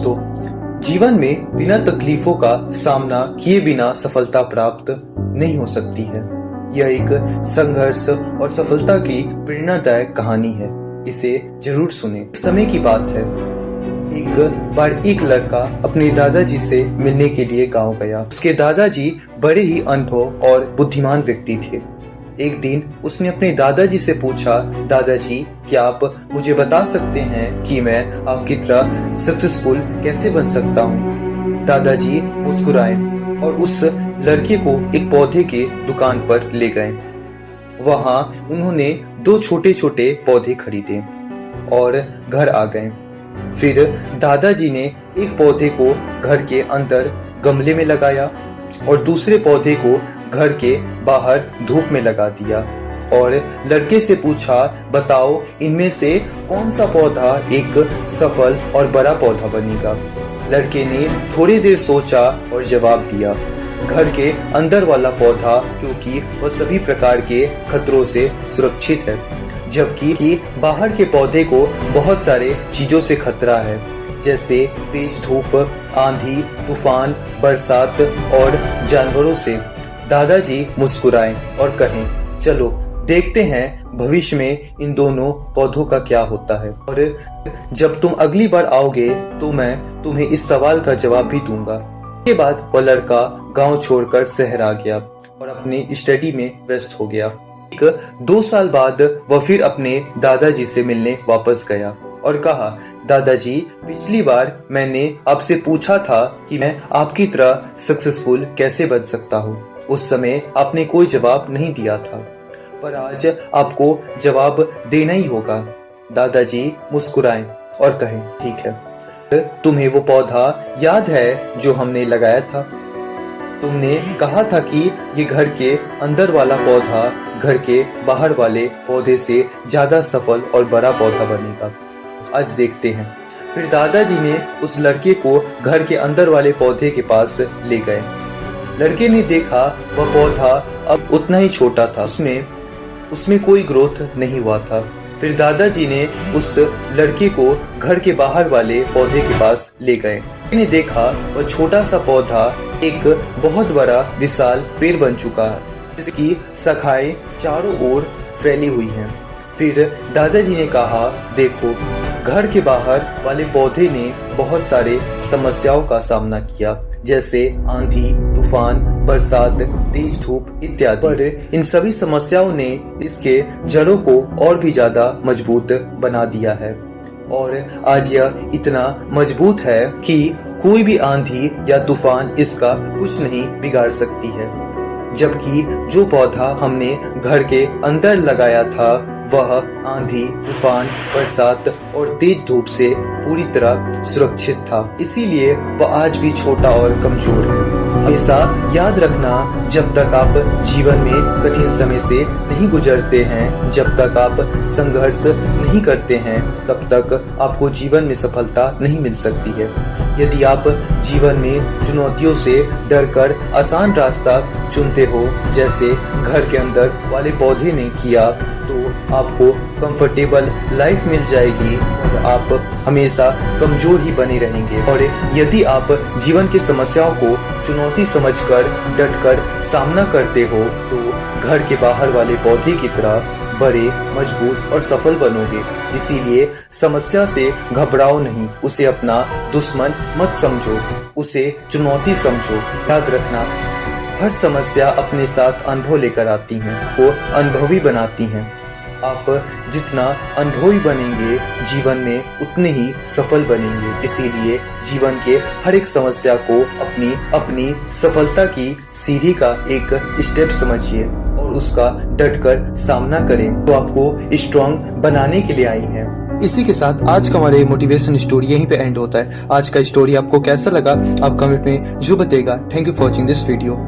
दोस्तों, जीवन में बिना तकलीफों का सामना किए बिना सफलता प्राप्त नहीं हो सकती है। यह एक संघर्ष और सफलता की प्रेरणादायक कहानी है। इसे जरूर सुने। समय की बात है, एक बार एक लड़का अपने दादाजी से मिलने के लिए गांव गया। उसके दादाजी बड़े ही अनुभव और बुद्धिमान व्यक्ति थे। एक दिन उसने अपने दादाजी से पूछा, दादाजी क्या आप मुझे बता सकते हैं कि मैं आपकी तरह सक्सेसफुल कैसे बन सकता हूँ। दादाजी मुस्कुराए और उस लड़के को एक पौधे के दुकान पर ले गए। वहां उन्होंने 2 छोटे छोटे पौधे खरीदे और घर आ गए। फिर दादाजी ने एक पौधे को घर के अंदर गमले में लगाया और दूसरे पौधे को घर के बाहर धूप में लगा दिया और लड़के से पूछा, बताओ इनमें से कौन सा पौधा एक सफल और बड़ा पौधा बनेगा। लड़के ने थोड़ी देर सोचा और जवाब दिया, घर के अंदर वाला पौधा, क्योंकि वह सभी प्रकार के खतरों से सुरक्षित है, जबकि बाहर के पौधे को बहुत सारे चीजों से खतरा है, जैसे तेज धूप, आंधी, तूफान, बरसात और जानवरों से। दादाजी मुस्कुराए और कहें, चलो देखते हैं भविष्य में इन दोनों पौधों का क्या होता है, और जब तुम अगली बार आओगे तो मैं तुम्हें इस सवाल का जवाब भी दूंगा। इसके बाद वह लड़का गांव छोड़कर शहर आ गया और अपनी स्टडी में व्यस्त हो गया। 2 साल बाद वह फिर अपने दादाजी से मिलने वापस गया और कहा, दादाजी पिछली बार मैंने आपसे पूछा था कि मैं आपकी तरह सक्सेसफुल कैसे बन सकता हूँ। उस समय आपने कोई जवाब नहीं दिया था, पर आज आपको जवाब देना ही होगा। दादाजी मुस्कुराए और कहे, ठीक है। तुम्हें वो पौधा याद है जो हमने लगाया था? तुमने कहा था कि ये घर के अंदर वाला पौधा घर के बाहर वाले पौधे से ज्यादा सफल और बड़ा पौधा बनेगा। आज देखते हैं। फिर दादाजी ने उस लड़के को घर के अंदर वाले पौधे के पास ले गए। लड़के ने देखा वह पौधा अब उतना ही छोटा था, उसमें कोई ग्रोथ नहीं हुआ था। फिर दादाजी ने उस लड़के को घर के बाहर वाले पौधे के पास ले गए। लड़के ने देखा वह छोटा सा पौधा एक बहुत बड़ा विशाल पेड़ बन चुका है, जिसकी शाखाएं चारों ओर फैली हुई हैं। फिर दादाजी ने कहा, देखो घर के बाहर वाले पौधे ने बहुत सारे समस्याओं का सामना किया, जैसे आंधी, तूफान, बरसात, तेज धूप इत्यादि। पर इन सभी समस्याओं ने इसके जड़ों को और भी ज्यादा मजबूत बना दिया है और आज यह इतना मजबूत है कि कोई भी आंधी या तूफान इसका कुछ नहीं बिगाड़ सकती है। जबकि जो पौधा हमने घर के अंदर लगाया था वह आंधी, तूफान, बरसात और तेज धूप से पूरी तरह सुरक्षित था, इसीलिए वह आज भी छोटा और कमजोर है। हमेशा याद रखना, जब तक आप जीवन में कठिन समय से नहीं गुजरते हैं, जब तक आप संघर्ष नहीं करते हैं, तब तक आपको जीवन में सफलता नहीं मिल सकती है। यदि आप जीवन में चुनौतियों से डरकर आसान रास्ता चुनते हो, जैसे घर के अंदर वाले पौधे ने किया, तो आपको कंफर्टेबल लाइफ मिल जाएगी और आप हमेशा कमजोर ही बने रहेंगे। और यदि आप जीवन की समस्याओं को चुनौती समझकर डटकर सामना करते हो, तो घर के बाहर वाले पौधे की तरह बड़े, मजबूत और सफल बनोगे। इसीलिए समस्या से घबराओ नहीं, उसे अपना दुश्मन मत समझो, उसे चुनौती समझो। याद रखना, हर समस्या अपने साथ अनुभव लेकर आती हैं, को अनुभवी बनाती हैं। आप जितना अनुभवी बनेंगे जीवन में उतने ही सफल बनेंगे। इसीलिए जीवन के हर एक समस्या को अपनी सफलता की सीढ़ी का एक स्टेप समझिए और उसका डटकर सामना करें, तो आपको स्ट्रॉन्ग बनाने के लिए आई हैं। इसी के साथ आज का हमारा मोटिवेशन स्टोरी यहीं पे एंड होता है। आज का स्टोरी आपको कैसा लगा आप कमेंट में जरूर बताइएगा। Thank you for watching this video.